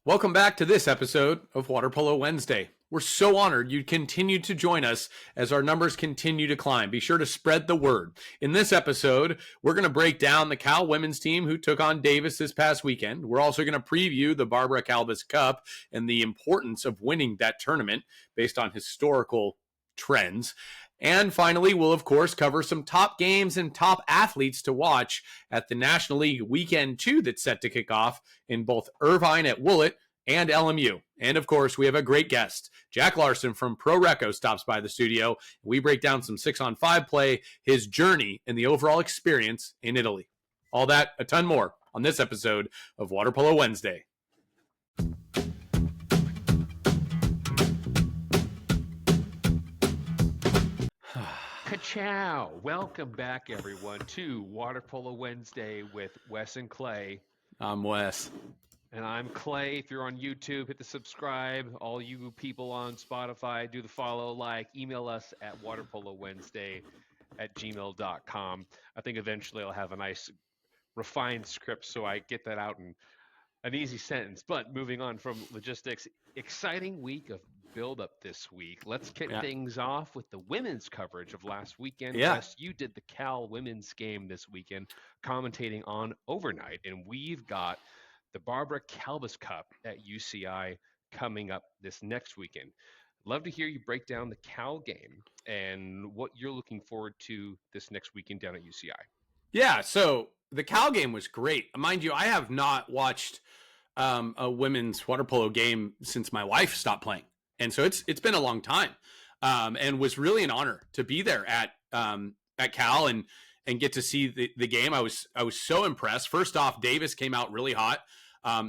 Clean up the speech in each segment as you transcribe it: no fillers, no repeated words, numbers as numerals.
Welcome back to this episode of Water Polo Wednesday. We're so honored you continue to join us as our numbers continue to climb. Be sure to spread the word. In this episode, we're going to break down the Cal women's team who took on Davis this past weekend. We're also going to preview the Barbara Kalbus Cup and the importance of winning that tournament based on historical trends. And finally, we'll of course cover some top games and top athletes to watch at the National League Weekend 2 that's set to kick off in both Irvine at Willett and LMU. And of course, we have a great guest. Jack Larson from Pro Recco stops by the studio. We break down some 6-on-5 play, his journey, and the overall experience in Italy. All that, a ton more on this episode of Water Polo Wednesday. Ka-chow! Welcome back, everyone, to Water Polo Wednesday with Wes and Clay. I'm Wes. And I'm Clay. If you're on YouTube, hit the subscribe. All you people on Spotify, do the follow, like, email us at waterpolowednesday@gmail.com. I think eventually I'll have a nice refined script so I get that out in an easy sentence. But moving on from logistics, exciting week of build-up this week. Let's kick things off with the women's coverage of last weekend. Yes, you did the Cal women's game this weekend, commentating on overnight, and we've got the Barbara Kalbus Cup at UCI coming up this next weekend. Love to hear you break down the Cal game and what you're looking forward to this next weekend down at UCI. Yeah, so the Cal game was great. Mind you, I have not watched a women's water polo game since my wife stopped playing. And so it's been a long time, and was really an honor to be there at Cal and get to see the game. I was so impressed. First off, Davis came out really hot.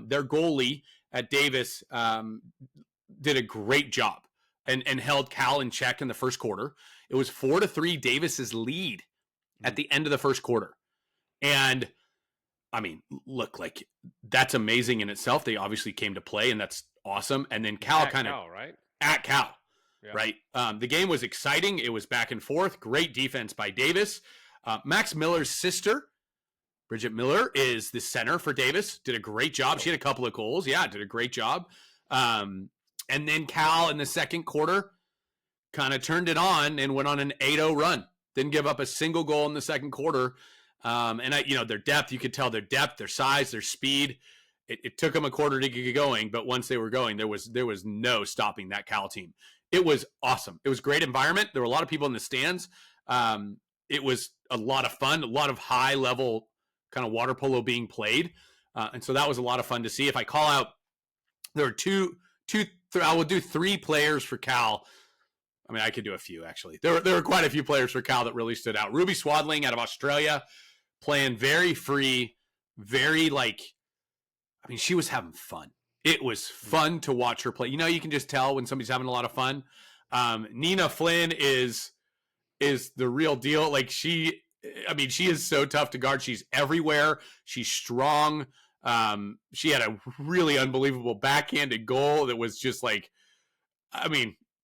Their goalie at Davis did a great job and held Cal in check in the first quarter. It was 4-3 Davis's lead at the end of the first quarter. And I mean, look, like that's amazing in itself. They obviously came to play, and that's awesome. And then Cal kind of at Cal, right? The game was exciting. It was back and forth. Great defense by Davis. Max Miller's sister, Bridget Miller, is the center for Davis. Did a great job. She had a couple of goals. Yeah, did a great job. And then Cal in the second quarter kind of turned it on and went on an 8-0 run. Didn't give up a single goal in the second quarter. And their depth, you could tell their depth, their size, their speed. It took them a quarter to get going, but once they were going, there was no stopping that Cal team. It was awesome. It was a great environment. There were a lot of people in the stands. It was a lot of fun, a lot of high level kind of water polo being played. And so that was a lot of fun to see. If I call out, there were I will do 3 players for Cal. I mean, I could do a few actually. There were quite a few players for Cal that really stood out. Ruby Swadling out of Australia, playing very free, very she was having fun. It was fun to watch her play. You can just tell when somebody's having a lot of fun. Nina Flynn is the real deal. Like she is so tough to guard. She's everywhere. She's strong. She had a really unbelievable backhanded goal that was just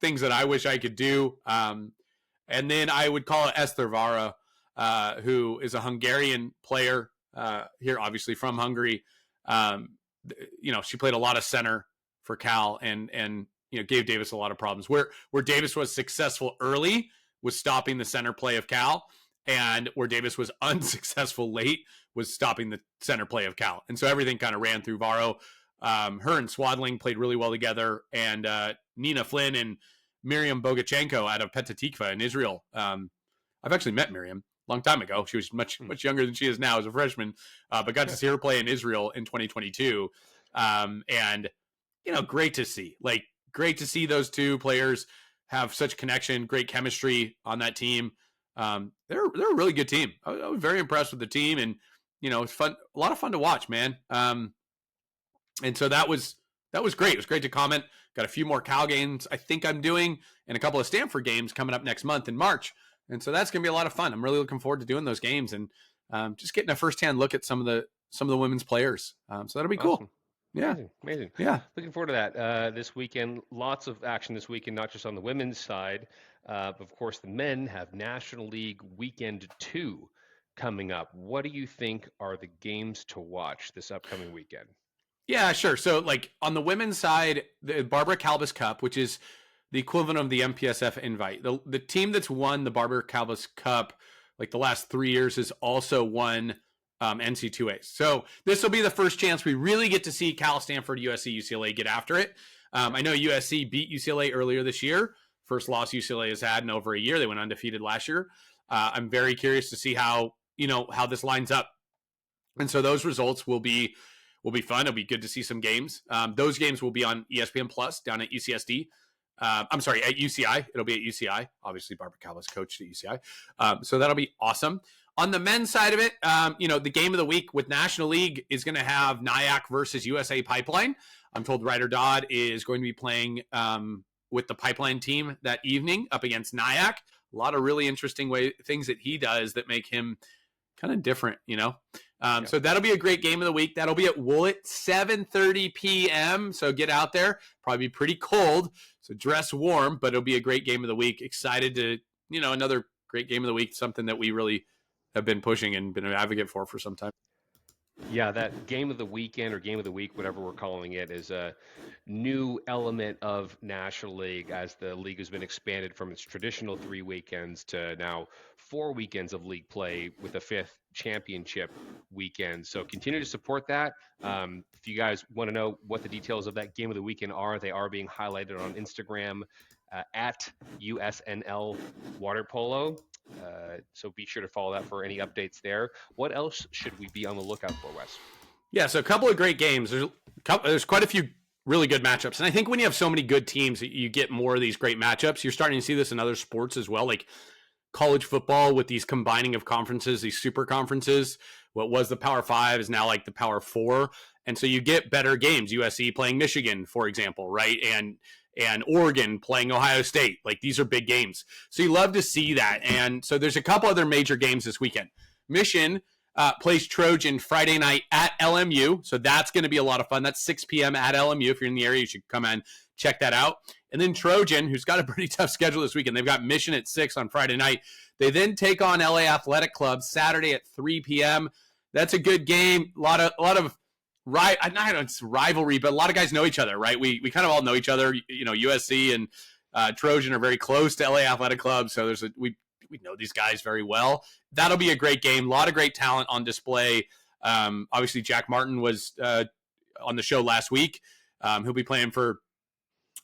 things that I wish I could do. And then I would call it Esther Vara, who is a Hungarian player here, obviously from Hungary. She played a lot of center for Cal and gave Davis a lot of problems. Where Davis was successful early was stopping the center play of Cal, and where Davis was unsuccessful late was stopping the center play of Cal. And so everything kind of ran through Varo. Her and Swadling played really well together, and Nina Flynn and Miriam Bogachenko out of Petah Tikva in Israel. I've actually met Miriam a long time ago. She was much younger than she is now as a freshman, but got to see her play in Israel in 2022. And great to see. Great to see those two players have such connection, great chemistry on that team. They're a really good team. I was very impressed with the team, and it's fun, a lot of fun to watch, man. And so that was great. It was great to comment. Got a few more Cal games I think I'm doing, and a couple of Stanford games coming up next month in March. And so that's going to be a lot of fun. I'm really looking forward to doing those games and just getting a firsthand look at some of the women's players. So that'll be cool. Awesome. Yeah. Amazing. Yeah. Looking forward to that this weekend. Lots of action this weekend, not just on the women's side. But of course, the men have National League Weekend 2 coming up. What do you think are the games to watch this upcoming weekend? Yeah, sure. So, like on the women's side, the Barbara Kalbus Cup, which is the equivalent of the MPSF invite, the team that's won the Barbara Kalbus Cup like the last 3 years has also won NC2A. So this will be the first chance we really get to see Cal, Stanford, USC, UCLA get after it. I know USC beat UCLA earlier this year. First loss UCLA has had in over a year. They went undefeated last year. I'm very curious to see how this lines up, and so those results will be fun. It'll be good to see some games. Those games will be on ESPN Plus down at UCSD. I'm sorry, at UCI. It'll be at UCI. Obviously, Barbara Kalbus coached at UCI. So that'll be awesome. On the men's side of it, the game of the week with National League is going to have Nyack versus USA Pipeline. I'm told Ryder Dodd is going to be playing with the Pipeline team that evening up against Nyack. A lot of really interesting things that he does that make him kind of different, So that'll be a great game of the week. That'll be at Woolett, 7:30 p.m. So get out there. Probably be pretty cold, so dress warm, but it'll be a great game of the week. Excited to, another great game of the week, something that we really have been pushing and been an advocate for some time. Yeah, that game of the weekend or game of the week, whatever we're calling it, is a new element of National League as the league has been expanded from its traditional 3 weekends to now 4 weekends of league play with a 5th championship weekend. So continue to support that. If you guys want to know what the details of that game of the weekend are, they are being highlighted on Instagram at USNL Water Polo. So be sure to follow that for any updates there. What else should we be on the lookout for, Wes? Yeah, so a couple of great games. There's quite a few really good matchups. And I think when you have so many good teams, you get more of these great matchups. You're starting to see this in other sports as well, like college football with these combining of conferences, these super conferences. What was the Power 5 is now like the Power 4. And so you get better games. USC playing Michigan, for example, right? And Oregon playing Ohio State. Like, these are big games. So you love to see that. And so there's a couple other major games this weekend. Mission plays Trojan Friday night at LMU. So that's going to be a lot of fun. That's 6 p.m. at LMU. If you're in the area, you should come and check that out. And then Trojan, who's got a pretty tough schedule this weekend. They've got Mission at 6 on Friday night. They then take on LA Athletic Club Saturday at 3 p.m. That's a good game. A lot of it's rivalry, but a lot of guys know each other, right? We kind of all know each other. USC and Trojan are very close to LA Athletic Club, so we know these guys very well. That'll be a great game. A lot of great talent on display. Obviously, Jack Martin was on the show last week. He'll be playing for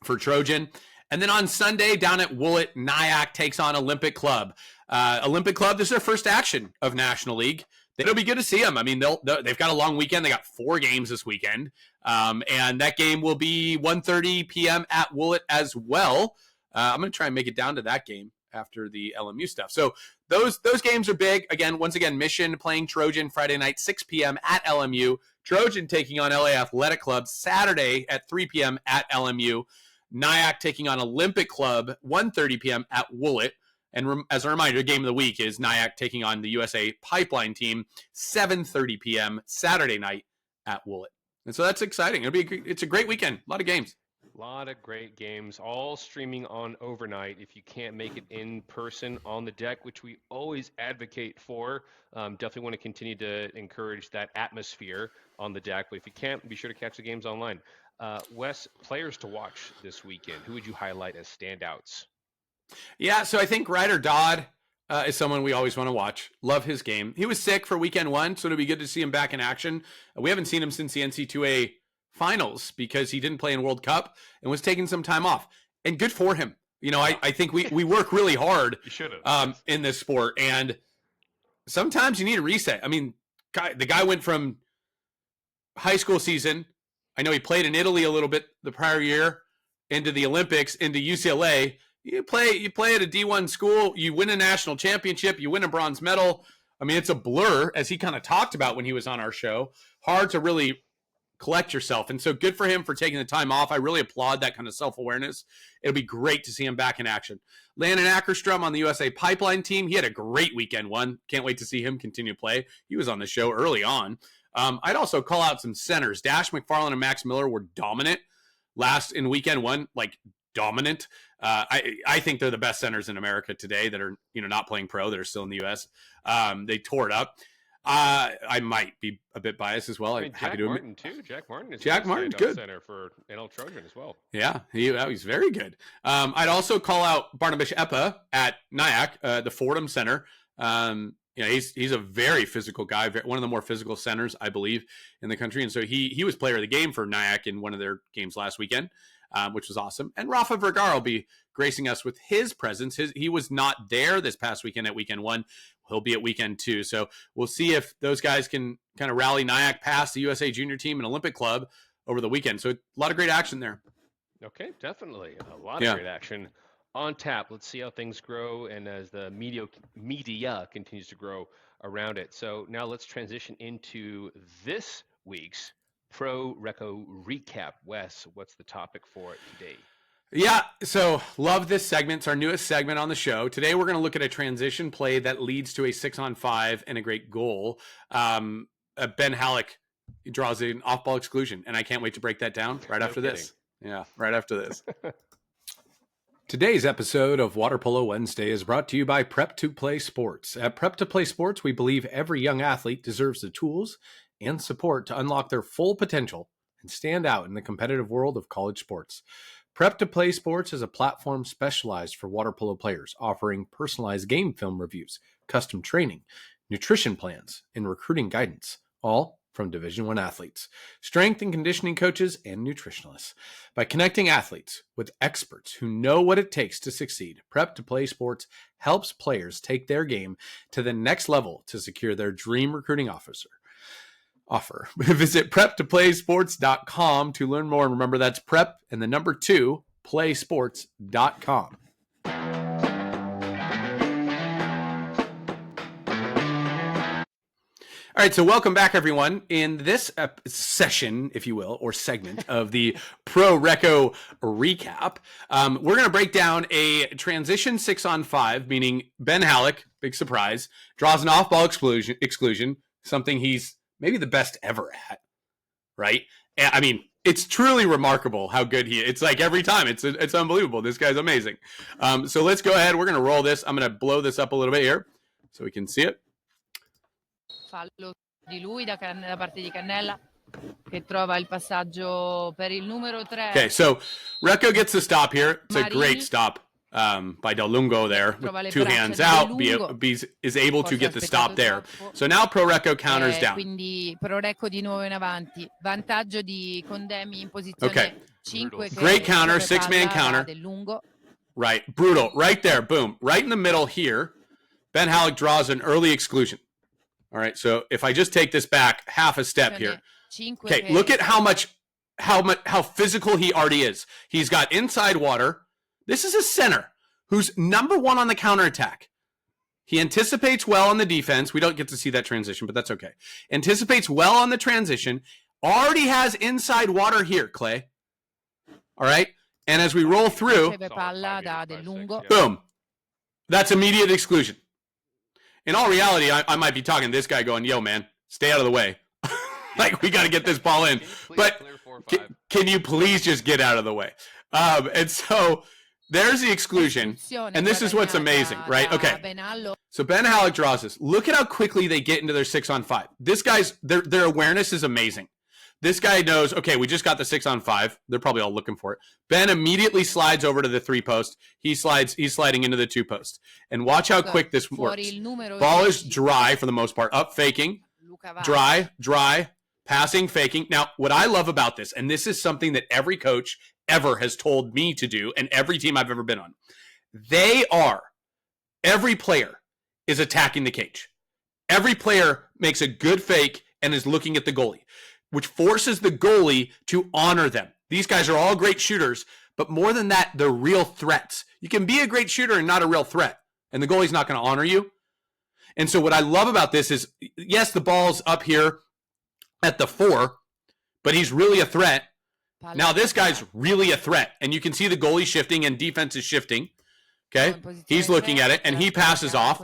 Trojan. And then on Sunday, down at Woolett, Nyack takes on Olympic Club. Olympic Club, this is their first action of National League. It'll be good to see them. I mean, they've got a long weekend. They got 4 games this weekend. And that game will be 1:30 p.m. at Woolett as well. I'm going to try and make it down to that game after the LMU stuff. So those games are big. Once again, Mission playing Trojan Friday night, 6 p.m. at LMU. Trojan taking on LA Athletic Club Saturday at 3 p.m. at LMU. Nyack taking on Olympic Club, 1:30 p.m. at Woolett. And as a reminder, game of the week is Nyack taking on the USA Pipeline team, 7:30 p.m. Saturday night at Woolett. And so that's exciting. It's a great weekend. A lot of games. A lot of great games, all streaming on overnight. If you can't make it in person on the deck, which we always advocate for, definitely want to continue to encourage that atmosphere on the deck. But if you can't, be sure to catch the games online. Wes, players to watch this weekend, who would you highlight as standouts? Yeah, so I think Ryder Dodd is someone we always want to watch. Love his game. He was sick for weekend 1, so it'll be good to see him back in action. We haven't seen him since the NC2A finals because he didn't play in World Cup and was taking some time off. And good for him. I think we work really hard in this sport, and sometimes you need a reset. I mean, the guy went from high school season, I know he played in Italy a little bit the prior year, into the Olympics, into UCLA. You play at a D1 school, you win a national championship, you win a bronze medal. I mean, it's a blur, as he kind of talked about when he was on our show. Hard to really collect yourself. And so good for him for taking the time off. I really applaud that kind of self-awareness. It'll be great to see him back in action. Landon Ackerstrom on the USA Pipeline team. He had a great weekend 1. Can't wait to see him continue to play. He was on the show early on. I'd also call out some centers. Dash McFarland and Max Miller were dominant last in weekend 1, like dominant. I think they're the best centers in America today that are not playing pro, that are still in the U.S. They tore it up. I might be a bit biased as well. I'm happy Jack to Martin too. Jack Martin is Jack Martin's good center for NL Trojan as well. Yeah, he's very good. I'd also call out Barnabas Epa at Nyack, the Fordham center. He's a very physical guy, one of the more physical centers, I believe, in the country. And so he was player of the game for Nyack in one of their games last weekend, which was awesome. And Rafa Vergara will be gracing us with his presence. He was not there this past weekend at weekend 1. He'll be at weekend 2. So we'll see if those guys can kind of rally Nyack past the USA Junior team and Olympic Club over the weekend. So a lot of great action there. Okay, definitely. A lot of great action on tap. Let's see how things grow and as the media continues to grow around it. So now let's transition into this week's Pro Recco recap. Wes, what's the topic for it today? Yeah, so love this segment. It's our newest segment on the show. Today we're going to look at a transition play that leads to a 6-on-5 and a great goal. Ben Halleck draws an off-ball exclusion, and I can't wait to break that down right after this. Yeah, right after this. Today's episode of Water Polo Wednesday is brought to you by Prep to Play Sports. At Prep to Play Sports, we believe every young athlete deserves the tools and support to unlock their full potential and stand out in the competitive world of college sports. Prep to Play Sports is a platform specialized for water polo players, offering personalized game film reviews, custom training, nutrition plans, and recruiting guidance, all from Division I athletes, strength and conditioning coaches, and nutritionalists. By connecting athletes with experts who know what it takes to succeed, Prep to Play Sports helps players take their game to the next level to secure their dream recruiting offer. Visit prep2playsports.com to learn more. And remember, that's prep and the number 2 playsports.com. All right, so welcome back, everyone. In this session, if you will, or segment of the Pro Recco recap, we're going to break down a transition 6-on-5, meaning Ben Halleck, big surprise, draws an off-ball exclusion, something he's maybe the best ever at, right? I mean, it's truly remarkable how good he is. It's like every time, it's unbelievable. This guy's amazing. So let's go ahead. We're going to roll this. I'm going to blow this up a little bit here so we can see it. Fallo di lui da parte di Cannella che trova il passaggio per il numero 3. Okay, so Recco gets the stop here. It's a great stop by Del Lungo there with 2 hands out. Is able to get the stop there. So now Pro Recco counters down. Quindi Pro Recco di nuovo in avanti. Vantaggio di Condemi in posizione 5. Great counter, 6-man counter. Right, brutal. Right there, boom. Right in the middle here. Ben Halleck draws an early exclusion. All right, so if I just take this back half a step here. Okay, look at how physical he already is. He's got inside water. This is a center who's number 1 on the counterattack. He anticipates well on the defense. We don't get to see that transition, but that's okay. Anticipates well on the transition. Already has inside water here, Clay. All right, and as we roll through, boom. That's immediate exclusion. In all reality, I might be talking to this guy going, yo, man, stay out of the way. Like, we got to get this ball in. But can you please just get out of the way? And so there's the exclusion. And this is what's amazing, right? Okay. So Ben Halleck draws this. Look at how quickly they get into their 6-on-5. This guy's, their awareness is amazing. This guy knows, okay, we just got the 6-on-5. They're probably all looking for it. Ben immediately slides over to the 3-post. He's sliding into the 2-post. And watch how quick this works. Ball is dry for the most part. Up faking. Dry. Passing, faking. Now, what I love about this, and this is something that every coach ever has told me to do, and every team I've ever been on, every player is attacking the cage. Every player makes a good fake and is looking at the goalie, which forces the goalie to honor them. These guys are all great shooters, but more than that, they're real threats. You can be a great shooter and not a real threat, and the goalie's not going to honor you. And so what I love about this is, yes, the ball's up here at the 4, but he's really a threat. Now this guy's really a threat, and you can see the goalie shifting and defense is shifting. Okay, he's looking at it, and he passes off.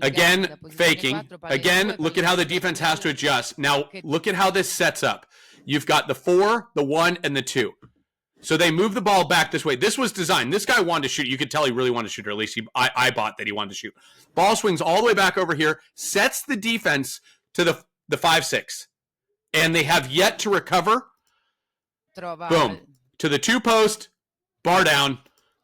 Again, faking. Again, look at how the defense has to adjust. Now, look at how this sets up. You've got the 4, the 1, and the 2. So they move the ball back this way. This was designed. This guy wanted to shoot. You could tell he really wanted to shoot, or at least I bought that he wanted to shoot. Ball swings all the way back over here, sets the defense to the 5-6. And they have yet to recover. Boom. To the 2-post, bar down,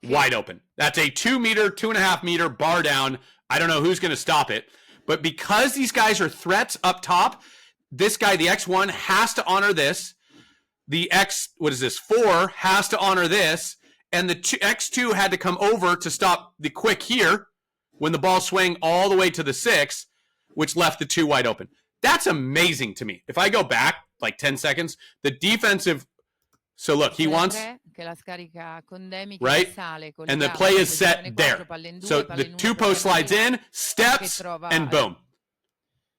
wide open. That's a 2-meter, 2.5-meter bar down. I don't know who's going to stop it. But because these guys are threats up top, this guy, the X1, has to honor this. The X4 has to honor this. And the X2 had to come over to stop the quick here when the ball swung all the way to the 6, which left the 2 wide open. That's amazing to me. If I go back like 10 seconds, the defensive. So look, he wants. Right? And the play is set there. So the 2-post slides in, steps, and boom.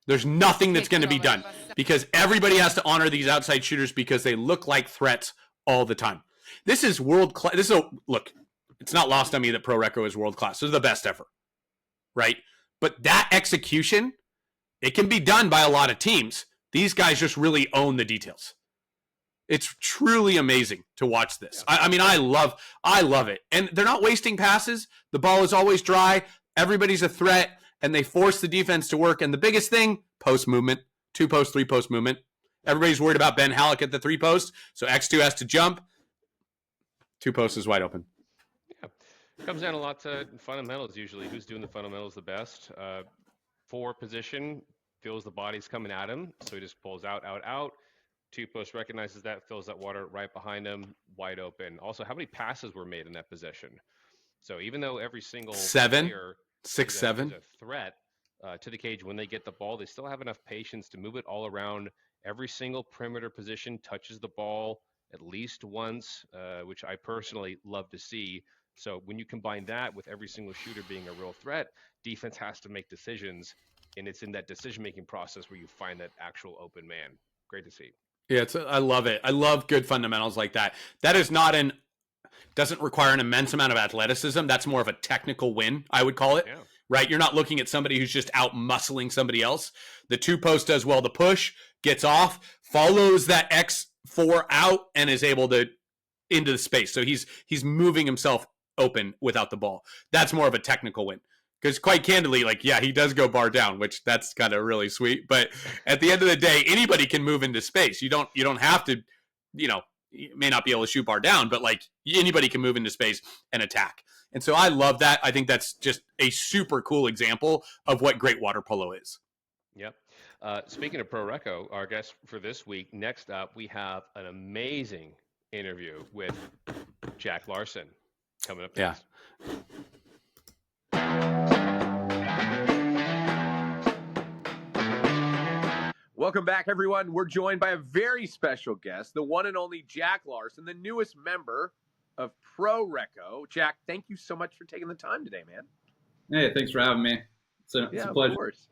There's nothing that's going to be done because everybody has to honor these outside shooters because they look like threats all the time. This is world class. Look, it's not lost on me that Pro Recco is world class. This is the best ever, right? But that execution, it can be done by a lot of teams. These guys just really own the details. It's truly amazing to watch this. I mean, I love it. And they're not wasting passes. The ball is always dry. Everybody's a threat. And they force the defense to work. And the biggest thing, post movement, 2-post, 3-post movement. Everybody's worried about Ben Halleck at the 3-post. So X2 has to jump. 2-post is wide open. Yeah. It comes down a lot to fundamentals usually. Who's doing the fundamentals the best? 4 position, feels the body's coming at him. So he just pulls out. 2-post recognizes that, fills that water right behind him, wide open. Also, how many passes were made in that position? So even though every single 7. player 6, 7. is a threat to the cage when they get the ball, they still have enough patience to move it all around. Every single perimeter position touches the ball at least once, which I personally love to see. So when you combine that with every single shooter being a real threat, defense has to make decisions, and it's in that decision-making process where you find that actual open man. Great to see. Yeah, I love it. I love good fundamentals like that. That is doesn't require an immense amount of athleticism. That's more of a technical win, I would call it. Yeah. Right? You're not looking at somebody who's just out muscling somebody else. The 2-post does well the push, gets off, follows that X4 out, and is able to into the space. So he's moving himself open without the ball. That's more of a technical win. Because quite candidly, he does go bar down, which that's kind of really sweet. But at the end of the day, anybody can move into space. You don't have to, you may not be able to shoot bar down, but anybody can move into space and attack. And so I love that. I think that's just a super cool example of what great water polo is. Yep. Speaking of Pro Recco, our guest for this week, next up, we have an amazing interview with Jack Larson coming up next. Welcome back, everyone. We're joined by a very special guest, the one and only Jack Larson, the newest member of Pro Recco. Jack, thank you so much for taking the time today, man. Hey, thanks for having me. It's a pleasure. Of course.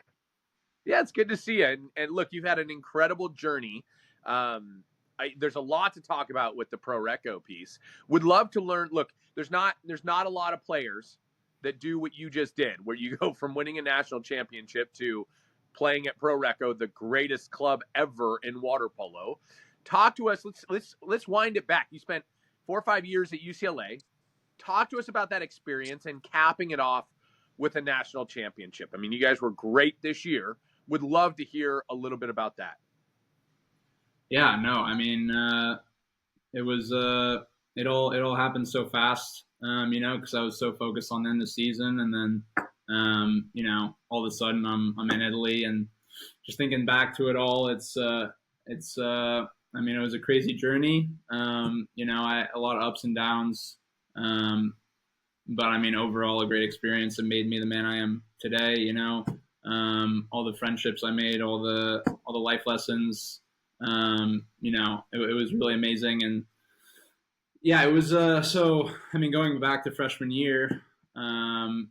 Yeah, it's good to see you. And look, you've had an incredible journey. There's a lot to talk about with the Pro Recco piece. Would love to learn. Look, there's not a lot of players that do what you just did, where you go from winning a national championship to playing at Pro Recco, the greatest club ever in water polo. Talk to us. Let's wind it back. You spent 4 or 5 years at UCLA. Talk to us about that experience and capping it off with a national championship. I mean, you guys were great this year. Would love to hear a little bit about that. Yeah, no, I mean, it was it all happened so fast, because I was so focused on the end of the season, and then all of a sudden I'm in Italy, and just thinking back to it all, it was a crazy journey. A lot of ups and downs, but I mean, overall a great experience. It made me the man I am today. All the friendships I made, all the life lessons. It was really amazing, and yeah, it was. Going back to freshman year. I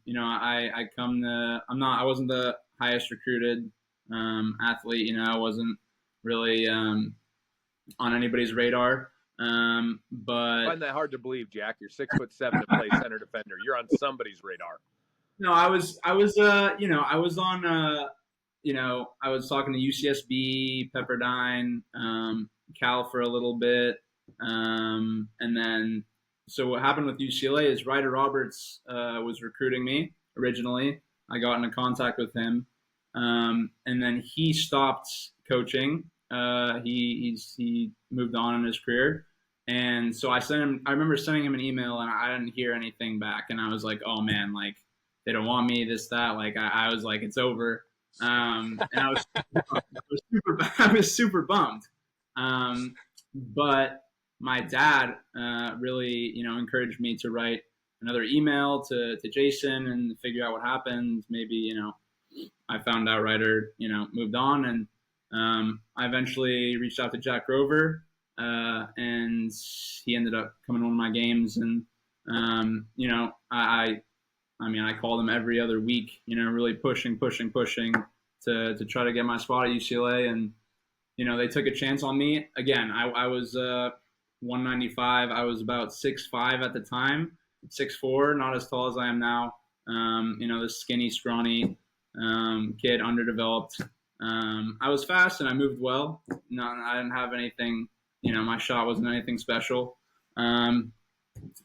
wasn't the highest recruited athlete. I wasn't really on anybody's radar. But I find that hard to believe, Jack. You're 6'7" to play center defender. You're on somebody's radar. No, I was on. I was talking to UCSB, Pepperdine, Cal for a little bit. And then, so what happened with UCLA is Ryder Roberts was recruiting me originally. I got into contact with him, and then he stopped coaching. He moved on in his career, and so I remember sending him an email, and I didn't hear anything back, and I was like, oh man, like they don't want me, this, that. Like I was like, it's over. And I was super bummed. But my dad really, encouraged me to write another email to Jason and figure out what happened. Maybe, I found out Ryder, moved on, and I eventually reached out to Jack Rover, and he ended up coming to one of my games, and I called him every other week, really pushing to try to get my spot at UCLA. And, they took a chance on me. Again, I was 195. I was about 6'5" at the time, 6'4", not as tall as I am now. This skinny, scrawny kid, underdeveloped. I was fast and I moved well. No, I didn't have anything, my shot wasn't anything special.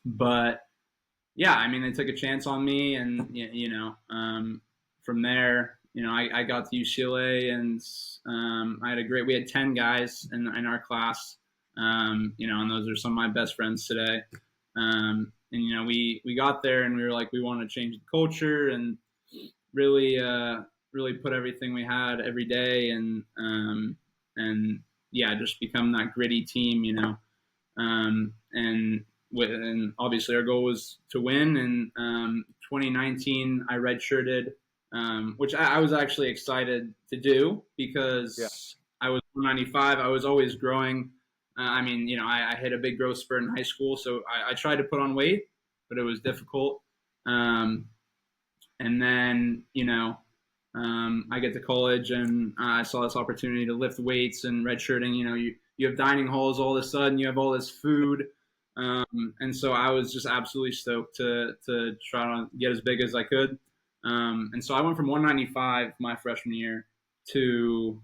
But yeah, they took a chance on me, and from there, I got to UCLA, and we had 10 guys in our class, and those are some of my best friends today. And we got there, and we were like, we want to change the culture and really put everything we had every day, and yeah, just become that gritty team, and obviously our goal was to win. And 2019, I redshirted, which I was actually excited to do because I was 195. I was always growing. I hit a big growth spurt in high school, so I tried to put on weight, but it was difficult. And then, I get to college, and I saw this opportunity to lift weights and redshirting. You have dining halls all of a sudden, you have all this food. And so I was just absolutely stoked to try to get as big as I could. And so I went from 195 my freshman year to,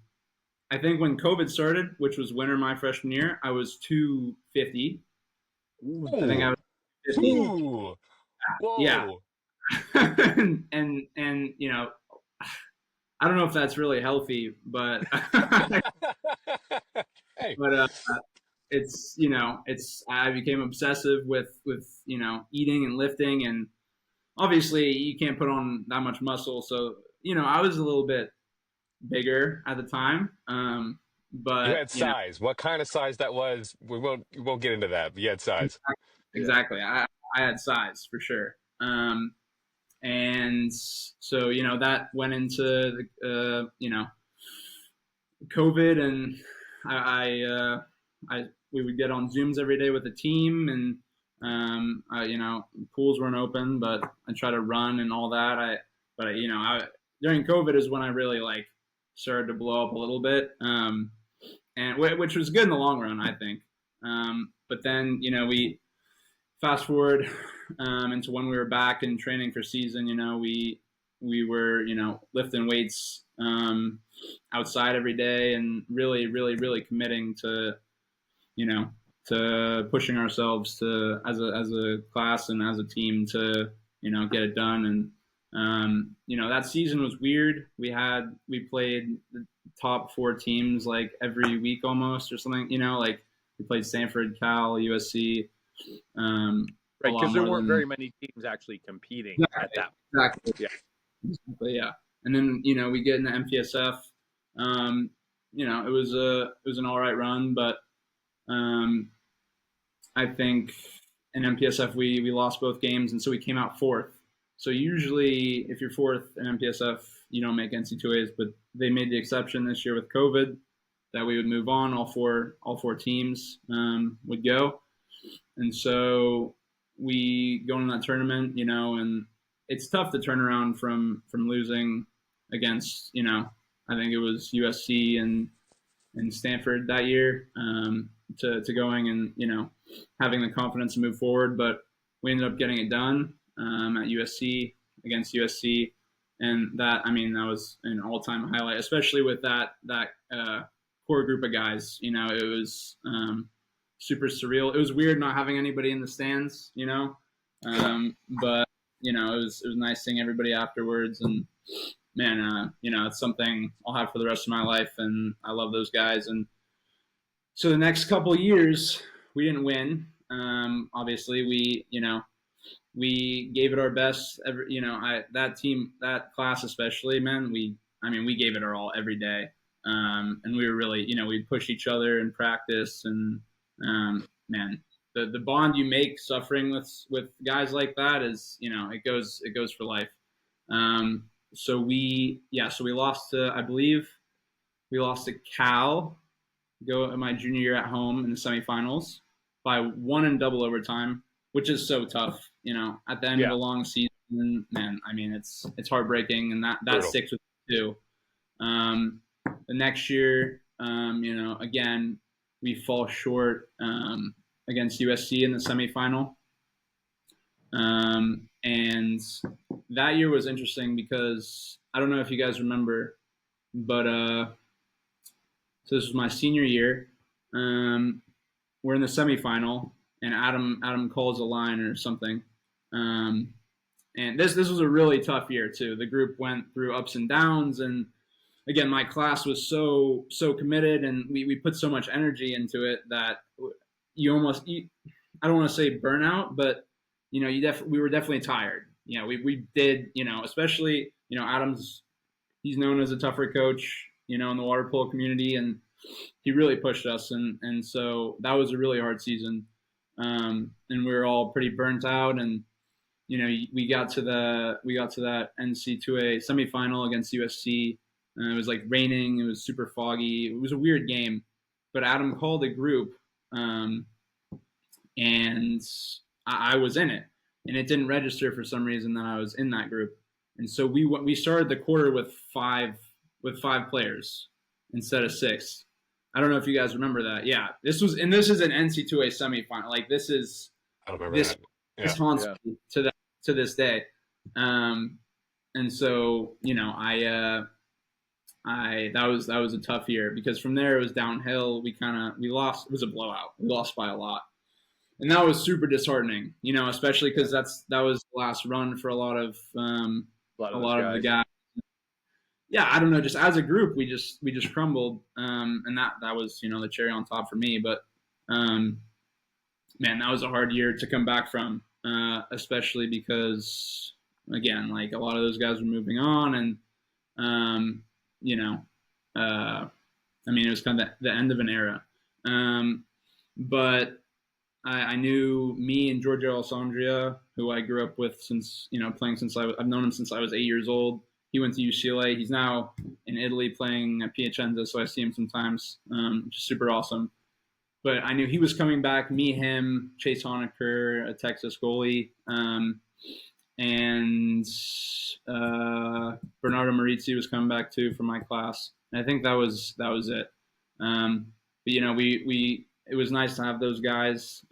I think when COVID started, which was winter my freshman year, I was 250. Ooh. I think I was 50. Ooh. Whoa. Yeah. and I don't know if that's really healthy, but Hey. But it's I became obsessive with eating and lifting, and obviously you can't put on that much muscle, so I was a little bit bigger at the time, but You had size. What kind of size that was? We won't get into that, but you had size. Exactly. I had size for sure. And so that went into the COVID, and we would get on Zooms every day with the team, and pools weren't open, but I try to run and all that. During COVID is when I really started to blow up a little bit, and which was good in the long run, I think. But then we fast forward into when we were back in training for season. We were lifting weights outside every day, and really committing to to pushing ourselves to as a class and as a team to get it done. And that season was weird. We played the top 4 teams every week almost, or something. We played Stanford, Cal, USC. Right, because there weren't very many teams actually competing at that. Exactly. Yeah. Exactly. Yeah. And then we get into MPSF. It was an all right run, but I think in MPSF we lost both games, and so we came out 4th. So usually, if you're 4th in MPSF, you don't make NC2As, but they made the exception this year with COVID that we would move on. All four teams would go, and so we go in that tournament, and it's tough to turn around from losing against, I think it was USC and Stanford that year, to going and, having the confidence to move forward. But we ended up getting it done at USC, against USC. And that was an all-time highlight, especially with that core group of guys. It was super surreal. It was weird not having anybody in the stands, you know, but you know, it was nice seeing everybody afterwards. And man, you know, it's something I'll have for the rest of my life, and I love those guys. And so the next couple of years, we didn't win. Obviously, we gave it our best. That class especially, man, we gave it our all every day. And we were really, we pushed each other in practice, and man, the bond you make suffering with guys like that is, it goes for life. So we lost to, I believe we lost to Cal, my junior year at home in the semifinals by 1 in double overtime, which is so tough, at the end of a long season, man. I mean, it's heartbreaking, and that sticks with me too. The next year, again, we fall short against USC in the semifinal. And that year was interesting because I don't know if you guys remember, but so this was my senior year. We're in the semifinal, and Adam calls a line or something. And this was a really tough year too. The group went through ups and downs, and again, my class was so committed, and we put so much energy into it that you I don't want to say burnout, but we were definitely tired. We did, especially, Adam's, he's known as a tougher coach, in the water polo community, and he really pushed us. And so that was a really hard season. And we were all pretty burnt out, and, we got to that NC2A semifinal against USC. It was like raining. It was super foggy. It was a weird game, but Adam called a group, and I was in it, and it didn't register for some reason that I was in that group. And so we started the quarter with five players instead of 6. I don't know if you guys remember that. Yeah, this is an NC2A semifinal. Like, this is, I don't remember that. Yeah. This haunts me to this day. And so, that was a tough year, because from there it was downhill. We lost. It was a blowout. We lost by a lot, and that was super disheartening. Especially because that was the last run for a lot of the guys. Yeah, I don't know. Just as a group, we just crumbled, and that was the cherry on top for me. But man, that was a hard year to come back from, especially because, again, like, a lot of those guys were moving on, and it was kind of the end of an era. But I knew me and Giorgio Alessandria, who I grew up with since, playing since I've known him since I was 8 years old. He went to UCLA. He's now in Italy playing at Piacenza, so I see him sometimes, which is super awesome. But I knew he was coming back. Me, him, Chase Honecker, a Texas goalie, and Bernardo Marizzi was coming back too from my class. And I think that was it. But it was nice to have those guys,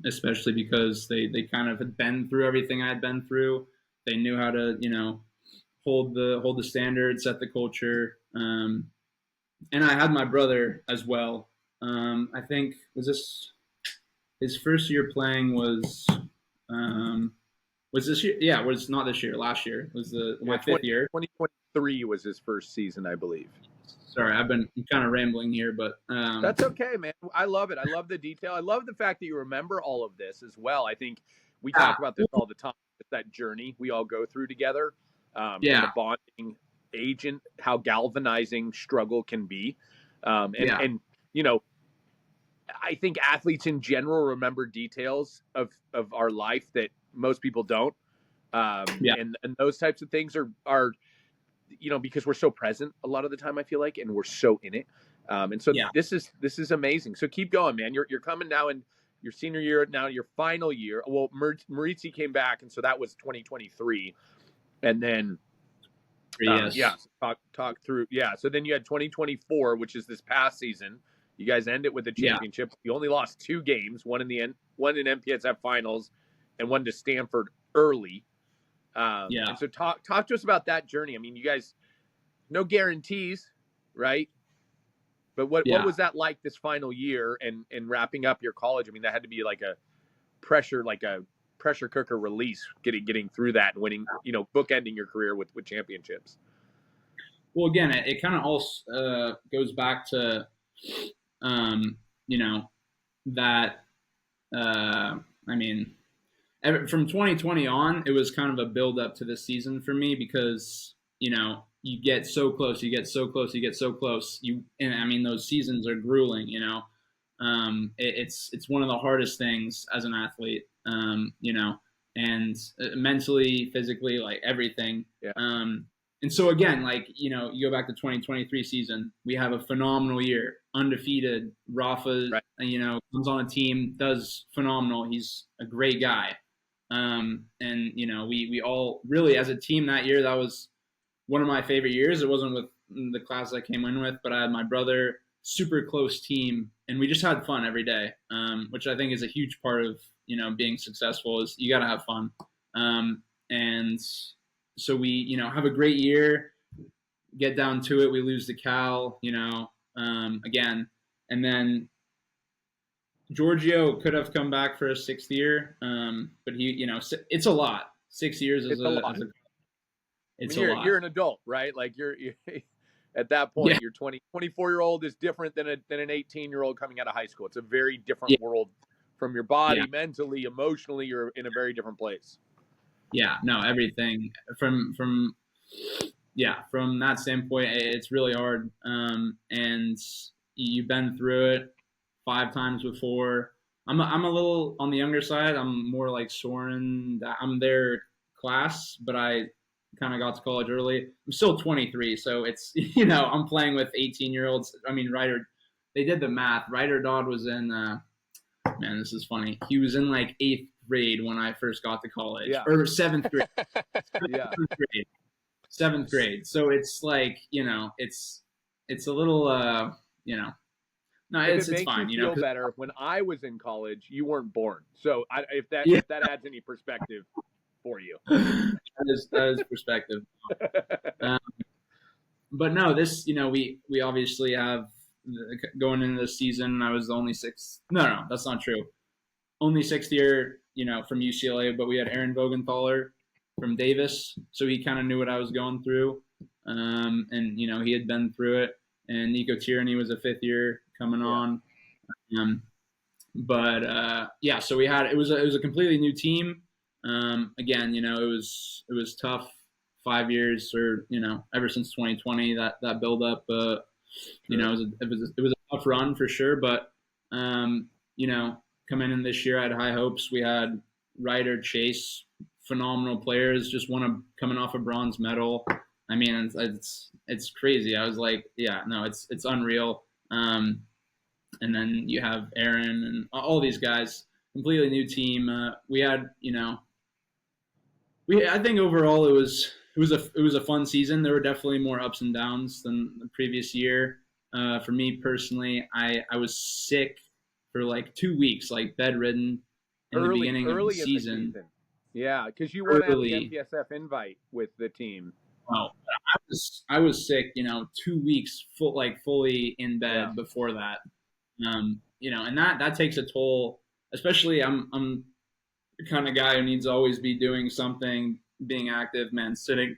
especially because they kind of had been through everything I had been through. They knew how to hold the standard, set the culture. And I had my brother as well. I think his first year playing was this year? Yeah, was not this year. Last year was my 5th year. 2023 was his first season, I believe. Sorry, I'm kind of rambling here, but that's okay, man. I love it. I love the detail. I love the fact that you remember all of this as well. I think we talk about this all the time. It's that journey we all go through together. And the bonding agent, how galvanizing struggle can be. And I think athletes in general remember details of our life that most people don't. And those types of things are because we're so present a lot of the time, I feel like, and we're so in it. And so this is amazing. So keep going, man. You're coming now in your senior year, now your final year. Well, Marizzi came back, and so that was 2023. And then talk through. Yeah. So then you had 2024, which is this past season. You guys end it with a championship. You only lost 2 games, one in MPSF finals and one to Stanford early. And so talk to us about that journey. I mean, you guys, no guarantees, right? But what Yeah. was that like this final year and wrapping up your college? I mean, that had to be like a pressure cooker release, getting through that and winning, bookending your career with championships. Well, again, it kind of all goes back to, that. I mean, from 2020 on, it was kind of a build up to this season for me because you get so close, you get so close, you get so close. Those seasons are grueling. It's one of the hardest things as an athlete. And mentally, physically, like everything. Yeah. And so again, you go back to 2023 season, we have a phenomenal year, undefeated. Rafa, right. Comes on a team, does phenomenal. He's a great guy. And we all really, as a team that year, that was one of my favorite years. It wasn't with the class I came in with, but I had my brother, super close team, and we just had fun every day, which I think is a huge part of, being successful is you got to have fun. And so we, have a great year, get down to it. We lose to Cal, again, and then Giorgio could have come back for a sixth year. But he, it's a lot. 6 years is a lot. It's a lot. You're an adult, right? Like you're at that point, you're 24-year-old is different than an 18-year-old coming out of high school. It's a very different world from your body, mentally, emotionally. You're in a very different place. Yeah, no, everything from that standpoint, it's really hard. And you've been through it 5 times before. I'm a little on the younger side. I'm more like Soren. I'm their class, but I kind of got to college early. I'm still 23, so it's I'm playing with 18-year-olds. I mean, Ryder, they did the math. Ryder Dodd was in. Man, this is funny. He was in like 8th grade when I first got to college, or 7th grade. 7th grade. So it's like it's a little no, it's fine. You feel better. When I was in college, you weren't born. So if that adds any perspective for you, that is perspective. But no, this we obviously have going into this season. I was the only sixth. No, that's not true. Only 6th year, from UCLA, but we had Aaron Vogenthaler from Davis, so he kind of knew what I was going through, and he had been through it. And Nico Tierney was a 5th year coming on, so we had it was a completely new team. Again, it was tough 5 years, or ever since 2020 that build up. It was a tough run for sure, but coming in this year, I had high hopes. We had Ryder, Chase, phenomenal players, just coming off a bronze medal. I mean, it's crazy. I was like, it's unreal. And then you have Aaron and all these guys, completely new team. We had, I think overall it was a fun season. There were definitely more ups and downs than the previous year. For me personally, I was sick for like 2 weeks, like bedridden in the beginning of the season. Yeah, because you weren't at the MPSF invite with the team. Oh, I was sick, 2 weeks fully in bed before that. And that takes a toll. Especially, I'm the kind of guy who needs to always be doing something, being active. Man, sitting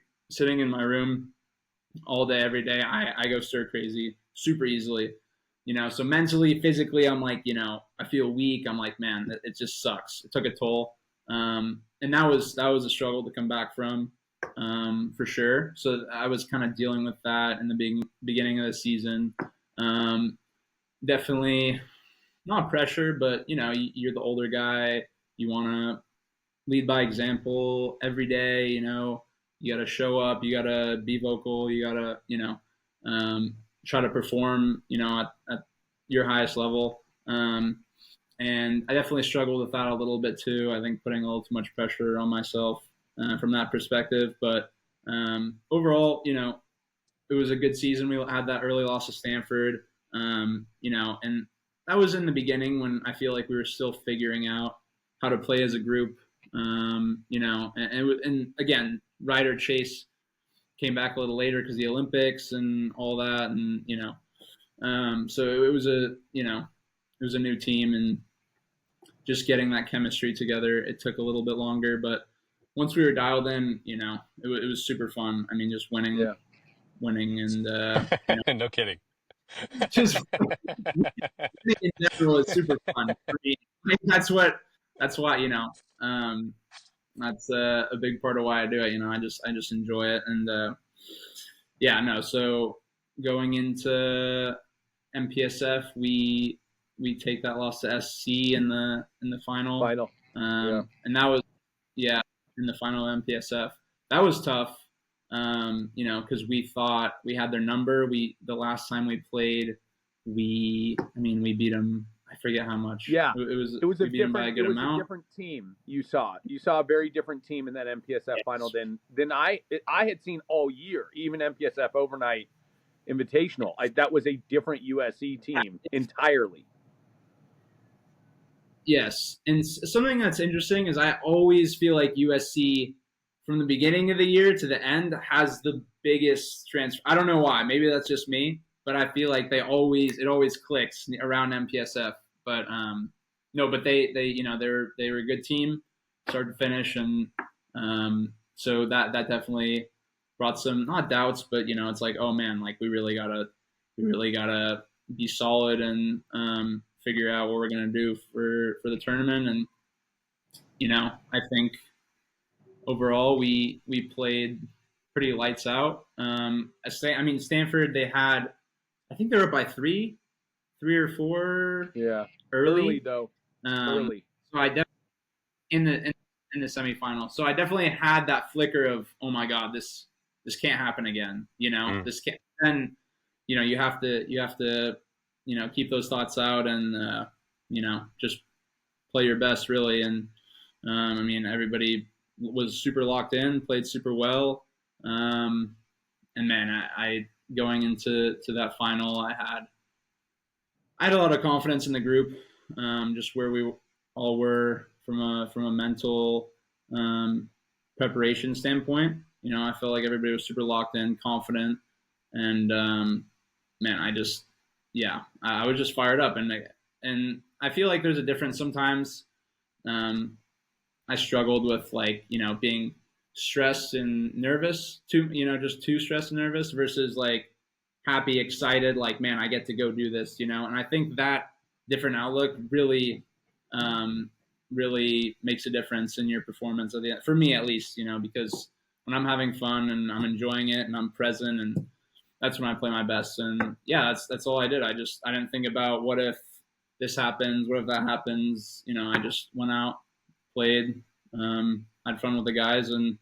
in my room all day, every day, I go stir crazy super easily. So mentally, physically, I'm like, I feel weak. I'm like, man, it just sucks. It took a toll. And that was a struggle to come back from, for sure. So I was kind of dealing with that in the beginning of the season. Definitely not pressure, but you're the older guy. You want to lead by example every day. You got to show up. You got to be vocal. You got to, try to perform, at your highest level. And I definitely struggled with that a little bit too. I think putting a little too much pressure on myself from that perspective. But overall, it was a good season. We had that early loss to Stanford, and that was in the beginning when I feel like we were still figuring out how to play as a group. And again, Ryder Chase came back a little later because the Olympics and all that, and So it was a new team, and just getting that chemistry together, it took a little bit longer, but once we were dialed in, it was super fun. I mean, just winning, and No kidding. just in general is super fun for me. I mean, that's why that's a big part of why I do it. I just enjoy it, and So going into MPSF, we take that loss to SC in the final. And that was in the final MPSF. That was tough. Because we thought we had their number. The last time we played, we beat them. I forget how much. Yeah, it was a different team. You saw a very different team in that MPSF final than I had seen all year, even MPSF overnight invitational. That was a different USC team entirely. Yes, and something that's interesting is I always feel like USC, from the beginning of the year to the end, has the biggest transfer. I don't know why. Maybe that's just me, but I feel like it always clicks around MPSF. But no, but they were a good team, start to finish, and so that definitely brought some, not doubts, but it's like, oh man, like we really gotta be solid and figure out what we're gonna do for the tournament. And I think overall we played pretty lights out. Stanford, they had, I think they were up by three or four. Yeah, early though. Early. So I definitely in the semifinal. So I definitely had that flicker of, oh my God, this can't happen again. This can't. Then you have to keep those thoughts out and just play your best, really. And everybody was super locked in, played super well. And man, I going into that final, I had a lot of confidence in the group, just where we all were from a mental preparation standpoint. I felt like everybody was super locked in, confident, and man, I was just fired up, and I feel like there's a difference sometimes. I struggled with being stressed and nervous, just too stressed and nervous versus happy, excited, man, I get to go do this, and I think that different outlook really makes a difference in your performance at the end, for me at least, because when I'm having fun and I'm enjoying it and I'm present, and that's when I play my best. And that's all I did. I didn't think about what if this happens, what if that happens. I just went out, played, had fun with the guys, and